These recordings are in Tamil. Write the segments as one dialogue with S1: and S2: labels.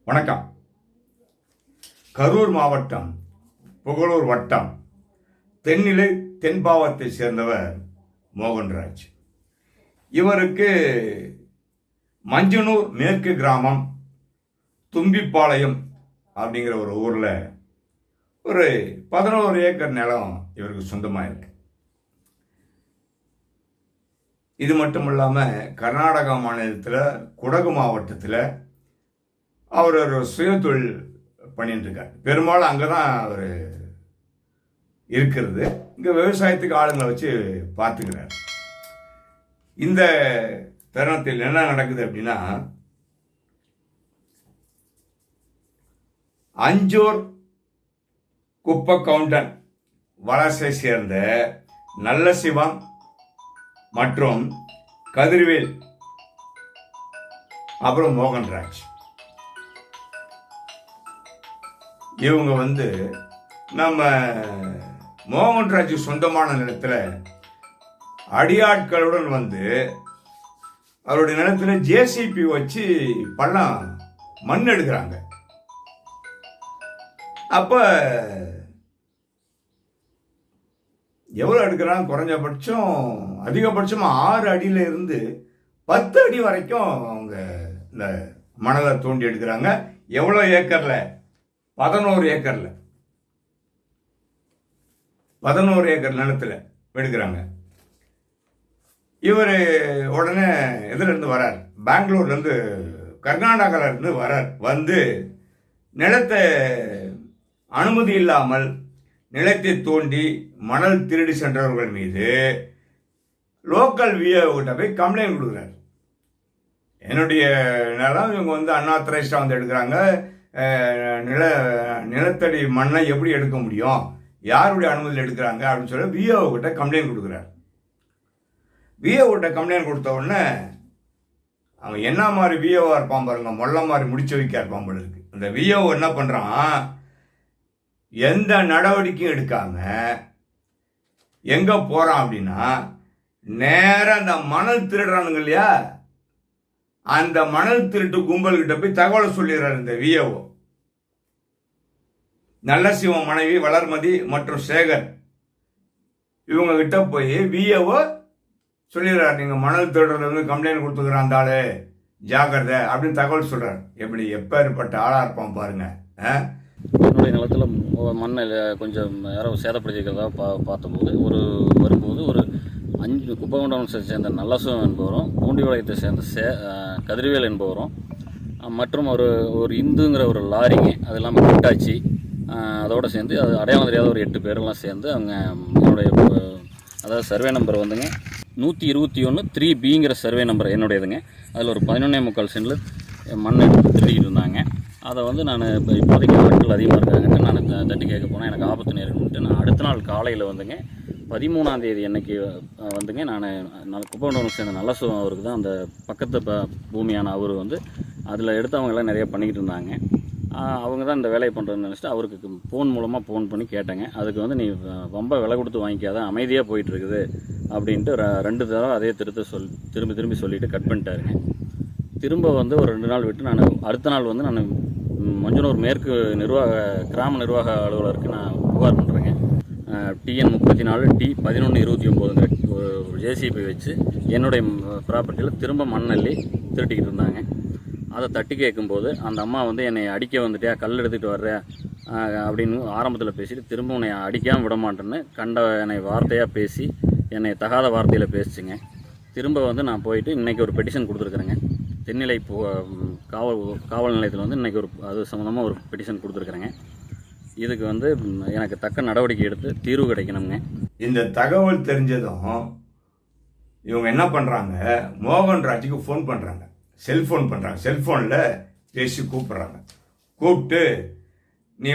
S1: வணக்கம். கரூர் மாவட்டம் புகழூர் வட்டம் தென்னிலை தென்பாவத்தை சேர்ந்தவர் மோகன்ராஜ். இவருக்கு மஞ்சனூர் மேற்கு கிராமம் தும்பிப்பாளையம் அப்படிங்கிற ஒரு ஊரில் ஒரு 11 ஏக்கர் நிலம் இவருக்கு சொந்தமாக இருக்கு. இது மட்டும் இல்லாமல் கர்நாடகா மாநிலத்தில் குடகு மாவட்டத்தில் அவர் ஒரு சுயதொழில் பண்ணிட்டு இருக்கார். பெரும்பாலும் அங்கே தான் அவர் இருக்கிறது. இங்கே விவசாயத்துக்கு ஆளுங்களை வச்சு பார்த்துக்கிறார். இந்த தருணத்தில் என்ன நடக்குது அப்படின்னா, அஞ்சூர் குப்ப கவுண்டன் வலசை சேர்ந்த நல்ல சிவம் மற்றும் கதிர்வேல் அப்புறம் மோகன்ராஜ், இவங்க நம்ம மோகன்ராஜ் சொந்தமான நிலத்தில் அடியாட்களுடன் அவருடைய நிலத்தில் ஜேசிபி வச்சு பள்ளம் மண் எடுக்கிறாங்க. அப்ப எவ்வளவு எடுக்கிறாங்க? குறைஞ்சபட்சம் அதிகபட்சம் 6 அடியில இருந்து 10 அடி வரைக்கும் அவங்க இந்த மணலை தோண்டி எடுக்கிறாங்க. எவ்வளவு ஏக்கர்ல? 11 ஏக்கர்ல 11 ஏக்கர் நிலத்துல எடுக்கிறாங்க. இவர் உடனே இதுல இருந்து வரார், பெங்களூர்ல இருந்து கர்நாடகால இருந்து வரார். நிலத்தை அனுமதி இல்லாமல் நிலத்தை தோண்டி மணல் திருடி சென்றவர்கள் மீது லோக்கல் விஓ கிட்ட போய் கம்ப்ளைண்ட் கொடுக்குறார். என்னுடைய நிலம் இவங்க அன்ஆத்தரைஸ்டா எடுக்கிறாங்க, நிலத்தடி மண்ணை எப்படி எடுக்க முடியும், யாருடைய அனுமதியில் எடுக்கிறாங்க அப்படின்னு சொல்லி விஓ கிட்ட கம்ப்ளைண்ட் கொடுக்குறார். விஓ கிட்ட கம்ப்ளைண்ட் கொடுத்த உடனே அவன் என்ன மாதிரி விஓவா இருப்பான் பாருங்க, மொல்ல மாதிரி முடிச்சு வைக்க இருப்பான் போல இருக்கு. அந்த விஓ என்ன பண்றான், எந்த நடவடிக்கையும் எடுக்காம எங்க போறான் அப்படின்னா, நேரம் அந்த மணல் திருடுறானுங்க இல்லையா, அந்த மணல் திருட்டு கும்பல் கிட்ட போய் தகவலை சொல்லிடுறாரு இந்த விஓ. நல்ல சிவம் மனைவி வளர்மதி மற்றும் சேகர் இவங்க கிட்ட போய் விஓ சொல்லிடுறாரு, நீங்க மணல் திருடுறது கம்ப்ளைண்ட் கொடுத்துக்கிறான் ஆளு, ஜாக்கிரதை அப்படின்னு தகவல் சொல்றாரு. எப்படி எப்பேற்பட்ட ஆளா இருப்பான் பாருங்க.
S2: என்னுடைய நிலத்தில் மண்ணில் கொஞ்சம் யாரோ சேதப்படுத்திக்கிறதா பார்த்தபோது வரும்போது ஒரு 5 குப்பகவுண்டனை சேர்ந்த நல்லசுவம் என்பவரும், பூண்டிபாளையத்தை சேர்ந்த கதிர்வேல் என்பவரும் மற்றும் ஒரு இந்துங்கிற ஒரு லாரிங்க, அது இல்லாமல் கட்டாச்சி, அதோடு சேர்ந்து அது அடையாளம் தெரியாத ஒரு 8 பேரெல்லாம் சேர்ந்து அவங்க என்னுடைய அதாவது சர்வே நம்பர் 121 3Bங்கிற சர்வே நம்பர் என்னுடையதுங்க. அதில் ஒரு 11.25 சென்டில் மண் எடுத்து திருடிக்கிட்டு இருந்தாங்க. அதை நான் இப்போதைக்கு ஆட்கள் அதிகமாக இருக்காங்கன்ட்டு நான் தட்டி கேட்க போனேன். எனக்கு ஆபத்து நேருன்ட்டு நான் அடுத்த நாள் காலையில் 13ஆம் தேதி அன்னைக்கு நான் குப்பகவுண்டனை சேர்ந்த நல்லசுவம் அவருக்கு தான் அந்த பக்கத்து பூமியான அவர் அதில் எடுத்து அவங்க எல்லாம் நிறைய பண்ணிக்கிட்டு இருந்தாங்க. அவங்க தான் இந்த வேலையை பண்ணுறதுன்னு நினச்சிட்டு அவருக்கு ஃபோன் மூலமாக ஃபோன் பண்ணி கேட்டேங்க. அதுக்கு நீ ரொம்ப விலை கொடுத்து வாங்கிக்காத, அமைதியாக போயிட்டுருக்குது அப்படின்ட்டு 2 தடவை அதே திரும்பி சொல்லிவிட்டு கட் பண்ணிட்டாருங்க. திரும்ப ஒரு 2 நாள் விட்டு நான் அடுத்த நாள் நான் மஞ்சனூர் மேற்கு கிராம நிர்வாக அலுவலருக்கு நான் புகார் பண்ணுறேங்க. TN 34 T 1129 ஒரு ஜேசிபி வச்சு என்னுடைய ப்ராப்பர்ட்டியில் திரும்ப மண்ணள்ளி திருட்டிக்கிட்டு இருந்தாங்க. அதை தட்டி கேட்கும்போது அந்த அம்மா என்னை அடிக்க வந்துட்டியா, கல் எடுத்துகிட்டு வர்ற அப்படின்னு ஆரம்பத்தில் பேசிட்டு திரும்ப உன்னை அடிக்காமல் விட மாட்டேன்னு என்னை வார்த்தையாக பேசி என்னை தகாத வார்த்தையில் பேசிச்சுங்க. திரும்ப நான் போயிட்டு இன்றைக்கி ஒரு பெட்டிஷன் கொடுத்துருக்குறேங்க. தென்னிலை காவல் நிலையத்தில் இன்றைக்கி அது சம்மந்தமாக ஒரு பெட்டிஷன் கொடுத்துருக்குறேங்க. இதுக்கு எனக்கு தக்க நடவடிக்கை எடுத்து தீர்வு கிடைக்கணுங்க.
S1: இந்த தகவல் தெரிஞ்சதும் இவங்க என்ன பண்ணுறாங்க, மோகன்ராஜுக்கு ஃபோன் பண்ணுறாங்க, செல்ஃபோன் பண்ணுறாங்க. செல்ஃபோனில் பேசி கூப்பிட்றாங்க. கூப்பிட்டு நீ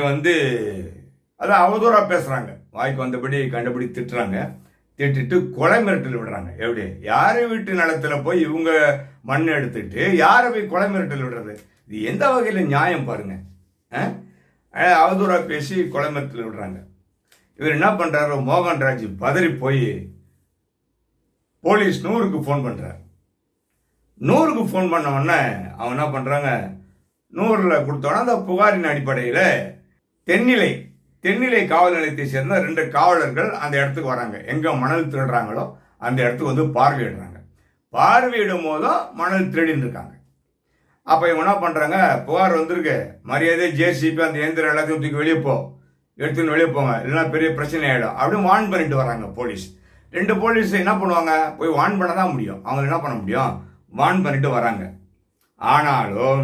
S1: அதை அவதூறாக பேசுகிறாங்க, வாய்க்கு வந்தபடி கண்டபடி திட்டுறாங்க. திட்டிட்டு கொலை மிரட்டல் விடுறாங்க. எப்படி? யாரை வீட்டு நிலத்தில் போய் இவங்க மண் எடுத்துட்டு யாரை போய் கொலை மிரட்டல் விடுறது? இது எந்த வகையில் நியாயம் பாருங்க. அவதூறாக பேசி கொலை மிரட்டல் விடுறாங்க. இவர் என்ன பண்ணுறாரு, மோகன்ராஜ் பதறி போய் போலீஸ் 100க்கு ஃபோன் பண்ணுறாரு. 100க்கு ஃபோன் பண்ண உடனே அவங்க என்ன பண்ணுறாங்க, 100 கொடுத்தோன்னா அந்த புகாரின் அடிப்படையில் தென்னிலை காவல் நிலையத்தை சேர்ந்த 2 காவலர்கள் அந்த இடத்துக்கு வராங்க. எங்கே மணல் திருடுறாங்களோ அந்த இடத்துக்கு வந்து பார்வையிடுறாங்க. பார்வையிடும் போதும் மணல் திருடின்னு இருக்காங்க. அப்போ இவங்க என்ன பண்ணுறாங்க, புகார் வந்திருக்கு, மரியாதை ஜேசிபி அந்த இயந்திரம் எல்லாத்தையும் தூக்கி வெளியே எடுத்துன்னு வெளியே போங்க, இல்லைன்னா பெரிய பிரச்சனை ஆகிடும் அப்படின்னு வார்ன் பண்ணிட்டு வராங்க போலீஸ். 2 போலீஸ் என்ன பண்ணுவாங்க, போய் வார்ன் பண்ண தான் முடியும். அவங்க என்ன பண்ண முடியும், வார்ன் பண்ணிட்டு வராங்க. ஆனாலும்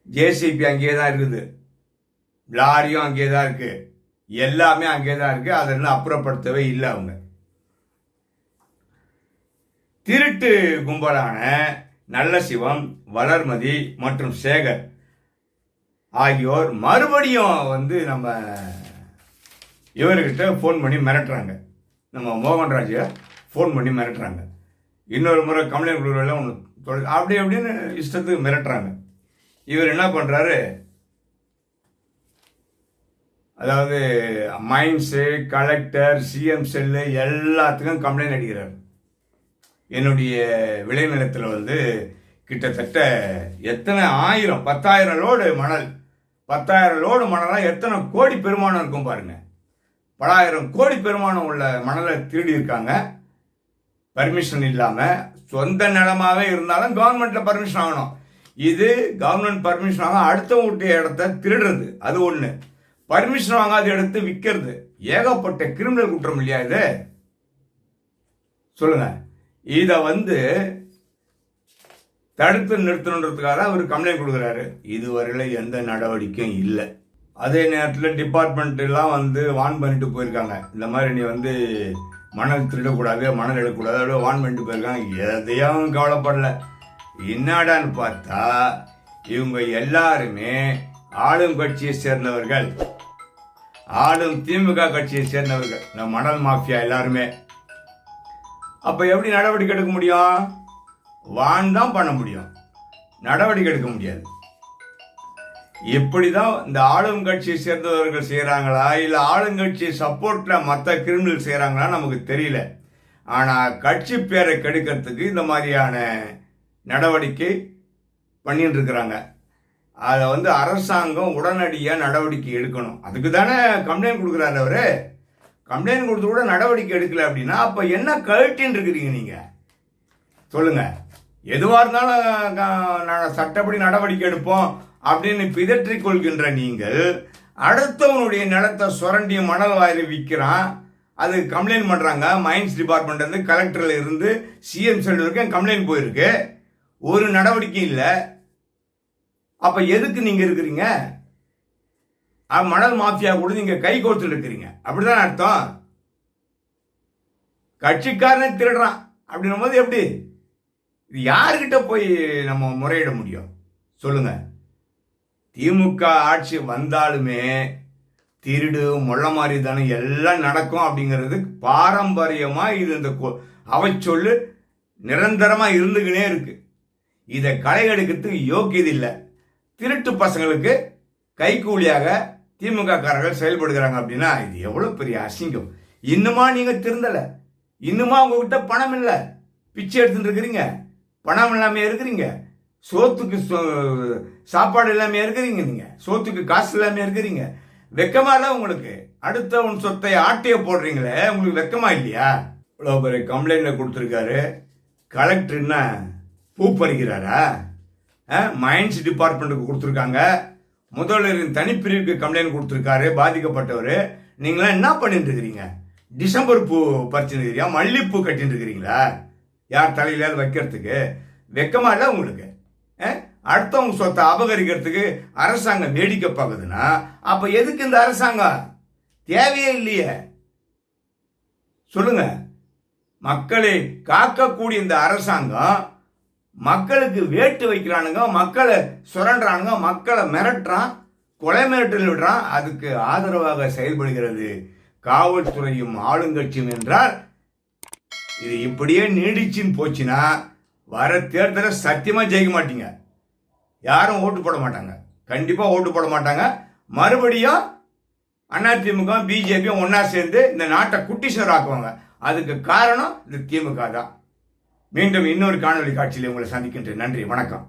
S1: ஜேசிபி அங்கேயே தான் இருக்குது, லாரியும் அங்கேயே தான் இருக்கு, எல்லாமே அங்கேயே தான் இருக்கு. அதெல்லாம் அப்புறப்படுத்தவே இல்லை. அவங்க திருட்டு கும்பலான நல்ல சிவம், வளர்மதி மற்றும் சேகர் ஆகியோர் மறுபடியும் வந்து நம்ம இவர்கிட்ட ஃபோன் பண்ணி மிரட்டுறாங்க. நம்ம மோகன்ராஜை ஃபோன் பண்ணி மிரட்டுறாங்க. இன்னொரு முறை கம்ப்ளைண்ட் கொடுக்குறதுல ஒன்று அப்படி அப்படின்னு இஷ்டத்துக்கு மிரட்டுறாங்க. இவர் என்ன பண்ணுறாரு, அதாவது மைன்ஸு, கலெக்டர், சிஎம் செல்லு எல்லாத்துக்கும் கம்ப்ளைண்ட் அடிக்கிறார். என்னுடைய விளைநிலத்தில் வந்து கிட்டத்தட்ட எத்தனை 10,000 லோடு மணல், 10,000 லோடு மணலாக எத்தனை கோடி பெருமானம் இருக்கும் பாருங்க. பல ஆயிரம் கோடி பெருமானம் உள்ள மணலை திருடி இருக்காங்க. பர்மிஷன் இல்லாமல், சொந்த நிலமாவே இருந்தாலும் கவர்மெண்ட்ல பர்மிஷன் ஆகணும். இது கவர்மெண்ட் பர்மிஷன் வாங்க அடுத்தவங்க இடத்த திருடுறது அது ஒன்று, பர்மிஷன் வாங்காத எடுத்து விற்கிறது. ஏகப்பட்ட கிரிமினல் குற்றம் இல்லையா இது, சொல்லுங்க. இதை வந்து தடுத்து நிறுத்தணுன்றதுக்காக அவர் கம்ப்ளைண்ட் கொடுக்குறாரு. இதுவரையில் எந்த நடவடிக்கையும் இல்லை. அதே நேரத்தில் டிபார்ட்மெண்ட் எல்லாம் வந்து வார்ன் பண்ணிட்டு போயிருக்காங்க, இந்த மாதிரி நீ வந்து மணல் திருடக்கூடாது, மணல் எடுக்கக்கூடாது, அப்படியே வார்ன் பண்ணிட்டு போயிருக்காங்க. எதையும் கவலைப்படல. என்னடான்னு பார்த்தா இவங்க எல்லாருமே ஆளும் கட்சியை சேர்ந்தவர்கள், ஆளும் திமுக கட்சியை சேர்ந்தவர்கள், இந்த மணல் மாஃபியா எல்லாருமே. அப்போ எப்படி நடவடிக்கை எடுக்க முடியும், வான் தான் பண்ண முடியும், நடவடிக்கை எடுக்க முடியாது. இப்படிதான் இந்த ஆளும் கட்சியை சேர்ந்தவர்கள் செய்கிறாங்களா இல்லை ஆளுங்கட்சி சப்போர்ட்டில் மற்ற கிரிமினல் செய்கிறாங்களா நமக்கு தெரியல. ஆனால் கட்சி பேரை கெடுக்கிறதுக்கு இந்த மாதிரியான நடவடிக்கை பண்ணிட்டு இருக்கிறாங்க. அதை வந்து அரசாங்கம் உடனடியாக நடவடிக்கை எடுக்கணும். அதுக்கு தானே கம்ப்ளைண்ட் கொடுக்குறாரு அவரு. கம்ப்ளைண்ட் கொடுத்து கூட நடவடிக்கை எடுக்கல அப்படின்னா அப்போ என்ன கழட்டின்னு இருக்கிறீங்க நீங்கள், சொல்லுங்க. எதுவாக இருந்தாலும் சட்டப்படி நடவடிக்கை எடுப்போம் அப்படின்னு பிதற்றிக் கொள்கின்ற நீங்கள் அடுத்தவனுடைய நிலத்தை சுரண்டி மணல் வாயில் விற்கிறான், அது கம்ப்ளைண்ட் பண்ணுறாங்க. மைன்ஸ் டிபார்ட்மெண்ட் வந்து கலெக்டரில் இருந்து சிஎம் செல் வரைக்கும் கம்ப்ளைண்ட் போயிருக்கு, ஒரு நடவடிக்கை இல்லை. அப்போ எதுக்கு நீங்கள் இருக்கிறீங்க, மணல் மாஃபியா கூட நீங்க கை கோர்த்துட்டு இருக்கிறீங்க, அப்படிதான் அர்த்தம். கட்சிக்காரனே திருடுறான் அப்படின்னும் போது எப்படி இது யாருக்கிட்ட போய் நம்ம முறையிட முடியும், சொல்லுங்க. திமுக ஆட்சி வந்தாலுமே திருடு முள்ள மாதிரி தானே எல்லாம் நடக்கும் அப்படிங்கிறது பாரம்பரியமா இது இந்த அவச்சொல்லு நிரந்தரமா இருந்துக்கினே இருக்கு. இதை களை எடுக்கிறதுக்கு யோக்கியது இல்லை. திருட்டு பசங்களுக்கு கைக்கூலியாக திமுக காரர்கள் செயல்படுகிறாங்க அப்படின்னா இது எவ்வளவு பெரிய அசிங்கம். இன்னுமா நீங்க திருந்தல, இன்னுமா உங்ககிட்ட பணம் இல்லை, பிச்சை எடுத்துட்டு இருக்கிறீங்க, பணம் இல்லாம இருக்கிறீங்க, சோத்துக்கு சாப்பாடு இல்லாம இருக்கிறீங்க, நீங்க சோத்துக்கு காசு இல்லாம இருக்கிறீங்க. வெக்கமா இல்ல உங்களுக்கு? அடுத்தவன் சொத்தை ஆட்டைய போடுறீங்களே, உங்களுக்கு வெக்கமா இல்லையா? இவ்வளோ பெரிய கம்ப்ளைண்ட் கொடுத்துருக்காரு. கலெக்டர் என்ன பூ பறிக்கிறாரா? மைன்ஸ் டிபார்ட்மெண்ட்டுக்கு கொடுத்துருக்காங்க, முதல்வரின் தனிப்பிரிவுக்கு கம்ப்ளைண்ட் கொடுத்துருக்காரு பாதிக்கப்பட்டவர். நீங்களாம் என்ன பண்ணிட்டு இருக்கிறீங்க? டிசம்பர் பூ பறிச்சுன்னு இருக்கிறீங்க, மல்லிப்பூ கட்டின்னு இருக்கிறீங்களா யார் தலையிலாவது வைக்கிறதுக்கு? வெக்கமா இல்லை உங்களுக்கு? அடுத்தவங்க சொத்தை அபகரிக்கிறதுக்கு அரசாங்கம் வேடிக்கை பார்க்குதுன்னா அப்ப எதுக்கு இந்த அரசாங்கம்? தேவையே இல்லையே, சொல்லுங்க. மக்களை காக்கக்கூடிய இந்த அரசாங்கம் மக்களுக்கு வேட்டு வைக்கிறானுங்க, மக்களை சுரண்டுறானுங்க, மக்களை மிரட்டுறான், கொலை மிரட்டல் விடுறான். அதுக்கு ஆதரவாக செயல்படுகிறது காவல்துறையும் ஆளுங்கட்சியும் என்றால் இது இப்படியே நீடிச்சுன்னு போச்சுன்னா வர தேர்தலை சத்தியமா ஜெயிக்க மாட்டீங்க. யாரும் ஓட்டு போட மாட்டாங்க, கண்டிப்பா ஓட்டு போட மாட்டாங்க. மறுபடியும் அதிமுக பிஜேபி ஒன்னா சேர்ந்து இந்த நாட்டை குட்டிஷர் ஆக்குவாங்க. அதுக்கு காரணம் இந்த திமுக தான். மீண்டும் இன்னொரு காணொலி காட்சியில் உங்களை சந்திக்கின்றேன். நன்றி, வணக்கம்.